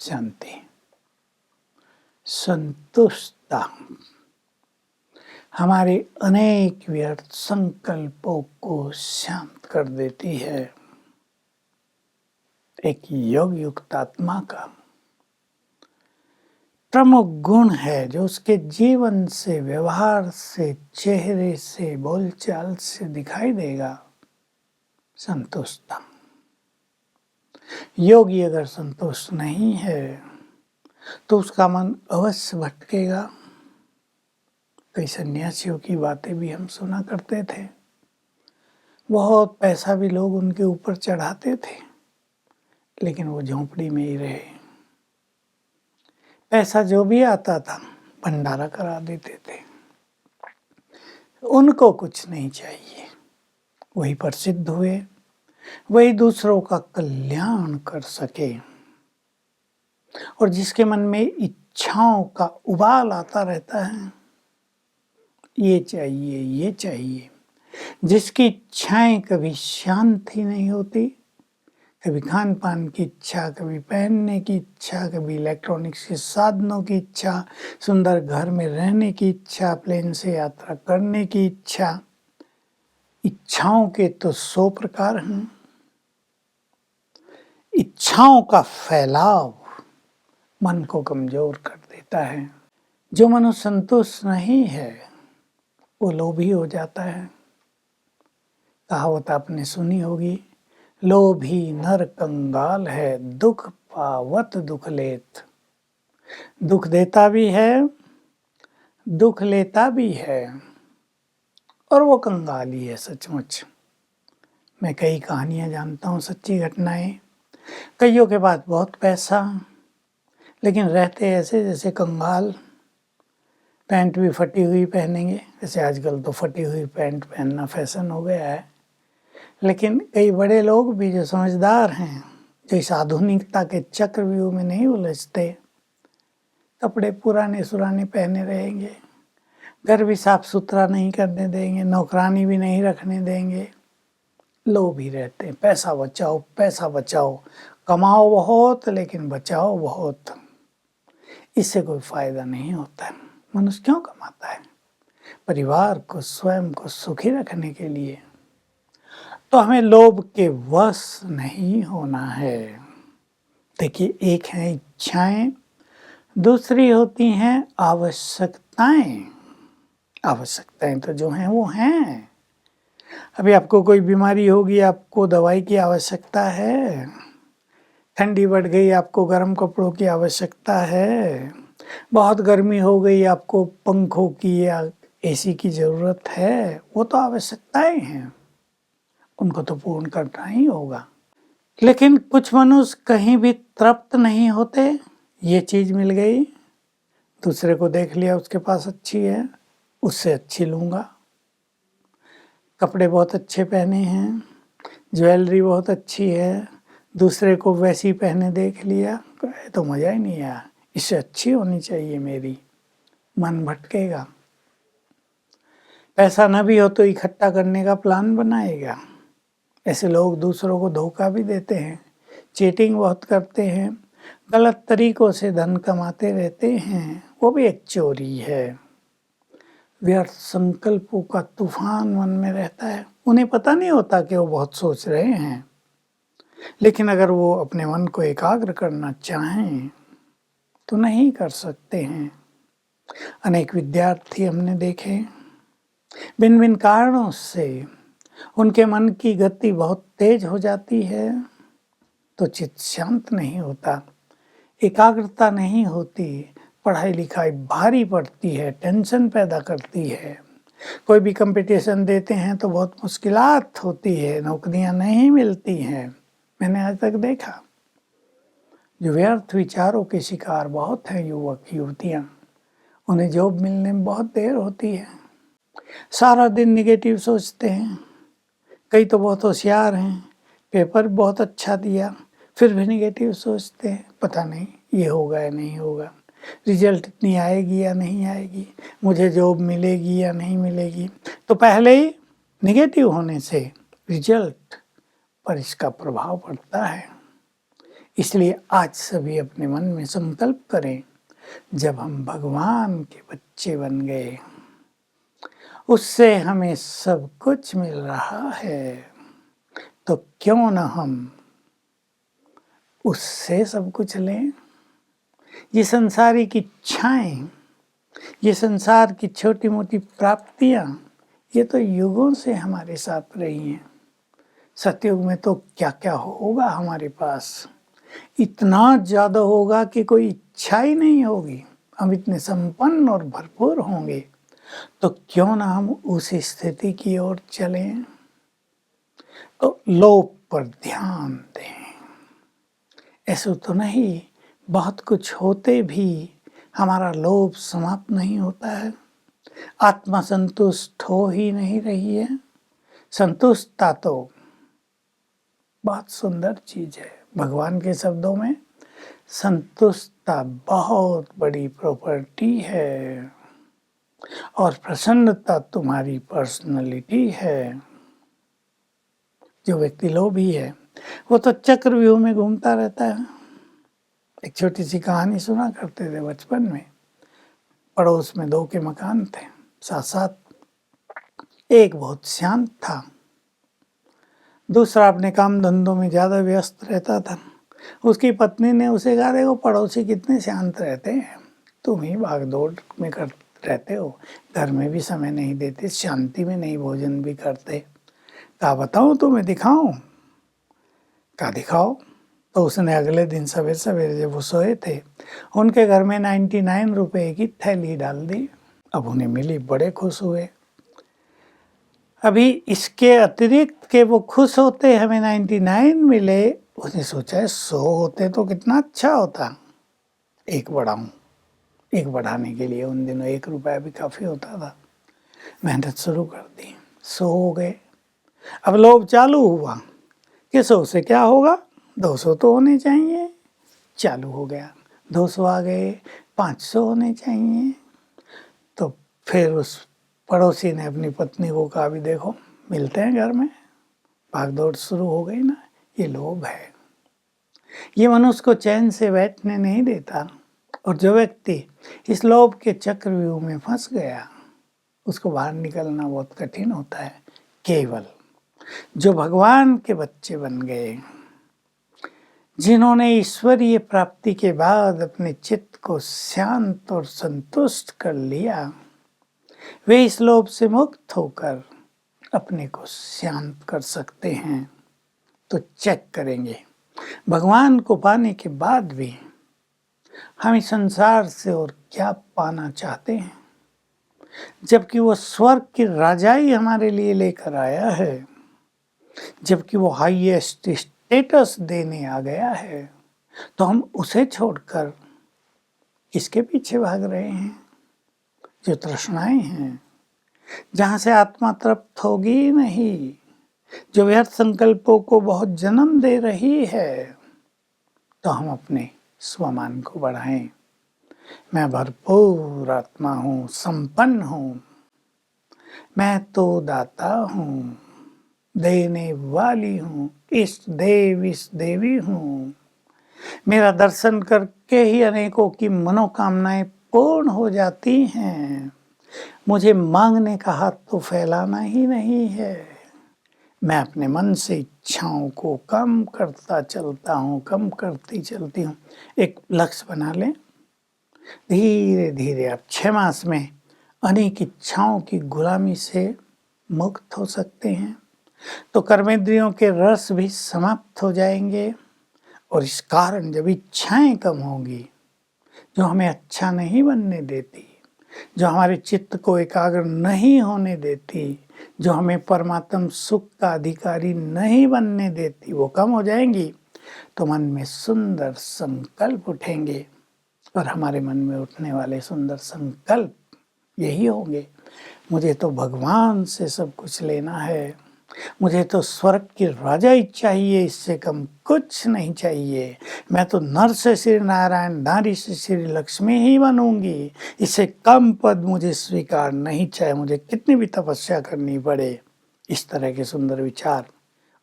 शांति, संतुष्टता हमारे अनेक व्यर्थ संकल्पों को शांत कर देती है। एक योग युक्त आत्मा का प्रमुख गुण है जो उसके जीवन से, व्यवहार से, चेहरे से, बोलचाल से दिखाई देगा, संतुष्टता। योगी अगर संतुष्ट नहीं है तो उसका मन अवश्य भटकेगा। कई सन्यासियों की बातें भी हम सुना करते थे। बहुत पैसा भी लोग उनके ऊपर चढ़ाते थे, लेकिन वो झोंपड़ी में ही रहे। पैसा जो भी आता था भंडारा करा देते थे। उनको कुछ नहीं चाहिए, वही प्रसिद्ध हुए, वही दूसरों का कल्याण कर सके। और जिसके मन में इच्छाओं का उबाल आता रहता है, ये चाहिए, ये चाहिए, जिसकी इच्छाएं कभी शांत ही नहीं होती, कभी खान पान की इच्छा, कभी पहनने की इच्छा, कभी इलेक्ट्रॉनिक्स के साधनों की इच्छा, सुंदर घर में रहने की इच्छा, प्लेन से यात्रा करने की इच्छा। इच्छाओं के तो 100 प्रकार हैं। इच्छाओं का फैलाव मन को कमजोर कर देता है। जो मनुष्य संतुष्ट नहीं है वो लोभी हो जाता है। कहावत आपने सुनी होगी, लोभी नर कंगाल है, दुख पावत दुख लेत। दुख देता भी है, दुख लेता भी है, और वो कंगाल ही है सचमुच। मैं कई कहानियां जानता हूँ, सच्ची घटनाएं। कईयों के पास बहुत पैसा, लेकिन रहते ऐसे जैसे कंगाल। पैंट भी फटी हुई पहनेंगे, जैसे आजकल तो फटी हुई पैंट पहनना फैशन हो गया है। लेकिन कई बड़े लोग भी जो समझदार हैं, जो इस आधुनिकता के चक्रव्यूह में नहीं उलझते, कपड़े पुराने सुराने पहने रहेंगे, घर भी साफ सुथरा नहीं करने देंगे, नौकरानी भी नहीं रखने देंगे। लोग भी रहते हैं, पैसा बचाओ, पैसा बचाओ, कमाओ बहुत लेकिन बचाओ बहुत। इससे कोई फायदा नहीं होता है। मनुष्य क्यों कमाता है? परिवार को, स्वयं को सुखी रखने के लिए। तो हमें लोभ के वश नहीं होना है। देखिए, एक है इच्छाएं, दूसरी होती हैं आवश्यकताएं। आवश्यकताएं तो जो हैं वो हैं। अभी आपको कोई बीमारी होगी, आपको दवाई की आवश्यकता है। ठंडी बढ़ गई, आपको गर्म कपड़ों की आवश्यकता है। बहुत गर्मी हो गई, आपको पंखों की या एसी की ज़रूरत है। वो तो आवश्यकताएं हैं, उनको तो पूर्ण करना ही होगा। लेकिन कुछ मनुष्य कहीं भी तृप्त नहीं होते। ये चीज़ मिल गई, दूसरे को देख लिया उसके पास अच्छी है, उससे अच्छी लूँगा। कपड़े बहुत अच्छे पहने हैं, ज्वेलरी बहुत अच्छी है, दूसरे को वैसी पहने देख लिया तो मज़ा ही नहीं आया, इससे अच्छी होनी चाहिए मेरी। मन भटकेगा। पैसा न भी हो तो इकट्ठा करने का प्लान बनाएगा। ऐसे लोग दूसरों को धोखा भी देते हैं, चीटिंग बहुत करते हैं, गलत तरीकों से धन कमाते रहते हैं। वो भी एक चोरी है। व्यर्थ संकल्पों का तूफान मन में रहता है। उन्हें पता नहीं होता कि वो बहुत सोच रहे हैं, लेकिन अगर वो अपने मन को एकाग्र करना चाहें तो नहीं कर सकते हैं। अनेक विद्यार्थी हमने देखे, भिन्न भिन्न कारणों से उनके मन की गति बहुत तेज हो जाती है तो चित्त शांत नहीं होता, एकाग्रता नहीं होती, पढ़ाई लिखाई भारी पड़ती है, टेंशन पैदा करती है। कोई भी कंपटीशन देते हैं तो बहुत मुश्किलात होती है, नौकरियां नहीं मिलती हैं। मैंने आज तक देखा जो व्यर्थ विचारों के शिकार बहुत हैं युवक युवतियां, उन्हें जॉब मिलने में बहुत देर होती है। सारा दिन निगेटिव सोचते हैं। कई तो बहुत होशियार हैं, पेपर बहुत अच्छा दिया, फिर भी निगेटिव सोचते हैं, पता नहीं ये होगा या नहीं होगा, रिजल्ट इतनी आएगी या नहीं आएगी, मुझे जॉब मिलेगी या नहीं मिलेगी। तो पहले ही निगेटिव होने से रिजल्ट पर इसका प्रभाव पड़ता है। इसलिए आज सभी अपने मन में संकल्प करें, जब हम भगवान के बच्चे बन गए, उससे हमें सब कुछ मिल रहा है, तो क्यों न हम उससे सब कुछ लें। ये संसारिक इच्छाएं, ये संसार की छोटी मोटी प्राप्तियां, ये तो युगों से हमारे साथ रही हैं। सतयुग में तो क्या क्या होगा हमारे पास, इतना ज़्यादा होगा कि कोई इच्छा ही नहीं होगी। हम इतने संपन्न और भरपूर होंगे, तो क्यों ना हम उस स्थिति की ओर चलें। तो लोभ पर ध्यान दें। ऐसा तो नहीं, बहुत कुछ होते भी हमारा लोभ समाप्त नहीं होता है, आत्मा संतुष्ट हो ही नहीं रही है। संतुष्टता तो बहुत सुंदर चीज है। भगवान के शब्दों में संतुष्टता बहुत बड़ी प्रॉपर्टी है, और प्रसन्नता तुम्हारी पर्सनालिटी है। जो व्यक्ति लोभी है वो तो चक्रव्यूह में घूमता रहता है। एक छोटी सी कहानी सुना करते थे बचपन में। पड़ोस में दो के मकान थे साथ साथ। एक बहुत शांत था, दूसरा अपने काम धंधों में ज़्यादा व्यस्त रहता था। उसकी पत्नी ने उसे कहा, देखो पड़ोसी कितने शांत रहते हैं, तुम ही भाग दौड़ में कर रहते हो, घर में भी समय नहीं देते, शांति में नहीं भोजन भी करते। कहा बताऊँ तुम्हें, दिखाऊं? कहा दिखाओ। तो उसने अगले दिन सवेरे सवेरे जब वो सोए थे, उनके घर में 99 रुपए की थैली डाल दी। अब उन्हें मिली, बड़े खुश हुए। अभी इसके अतिरिक्त के वो खुश होते हमें 99 मिले, उसने सोचा है 100 होते तो कितना अच्छा होता, एक बढ़ाऊं। एक बढ़ाने के लिए उन दिनों 1 रुपया भी काफ़ी होता था। मेहनत शुरू कर दी, 100 हो गए। अब लोभ चालू हुआ कि 100 से क्या होगा, 200 तो होने चाहिए। चालू हो गया, 200 आ गए, 500 होने चाहिए। तो फिर उस पड़ोसी ने अपनी पत्नी को कहा, भी देखो मिलते हैं घर में, भाग दौड़ शुरू हो गई ना। ये लोभ है, ये मनुष्य को चैन से बैठने नहीं देता। और जो व्यक्ति इस लोभ के चक्रव्यूह में फंस गया, उसको बाहर निकलना बहुत कठिन होता है। केवल जो भगवान के बच्चे बन गए, जिन्होंने ईश्वरीय प्राप्ति के बाद अपने चित्त को शांत और संतुष्ट कर लिया, वे इस लोभ से मुक्त होकर अपने को शांत कर सकते हैं। तो चेक करेंगे, भगवान को पाने के बाद भी हम इस संसार से और क्या पाना चाहते हैं, जबकि वो स्वर्ग की राजाई हमारे लिए लेकर आया है, जबकि वो हाईएस्ट स्टेटस देने आ गया है। तो हम उसे छोड़कर किसके पीछे भाग रहे हैं? जो तृष्णाएं हैं, जहां से आत्मा तृप्त होगी ही नहीं, जो व्यर्थ संकल्पों को बहुत जन्म दे रही है। तो हम अपने स्वमान को बढ़ाएं। मैं भरपूर आत्मा हूँ, संपन्न हूँ, मैं तो दाता हूँ, देने वाली हूँ, इष्ट देव इष्ट देवी हूँ। मेरा दर्शन करके ही अनेकों की मनोकामनाएं पूर्ण हो जाती हैं। मुझे मांगने का हाथ तो फैलाना ही नहीं है। मैं अपने मन से इच्छाओं को कम करता चलता हूँ, कम करती चलती हूँ। एक लक्ष्य बना लें, धीरे धीरे आप 6 मास में अनेक इच्छाओं की गुलामी से मुक्त हो सकते हैं। तो कर्मेंद्रियों के रस भी समाप्त हो जाएंगे। और इस कारण जब इच्छाएं कम होंगी, जो हमें अच्छा नहीं बनने देती, जो हमारे चित्त को एकाग्र नहीं होने देती, जो हमें परमात्म सुख का अधिकारी नहीं बनने देती, वो कम हो जाएंगी। तो मन में सुंदर संकल्प उठेंगे, और हमारे मन में उठने वाले सुंदर संकल्प यही होंगे, मुझे तो भगवान से सब कुछ लेना है, मुझे तो स्वर्ग की राजाई चाहिए, इससे कम कुछ नहीं चाहिए। मैं तो नर से श्री नारायण, नारी से श्री लक्ष्मी ही बनूंगी, इससे कम पद मुझे स्वीकार नहीं, चाहे मुझे कितनी भी तपस्या करनी पड़े। इस तरह के सुंदर विचार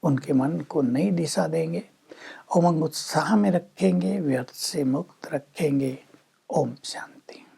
उनके मन को नई दिशा देंगे, उमंग उत्साह में रखेंगे, व्यर्थ से मुक्त रखेंगे। ओम शांति।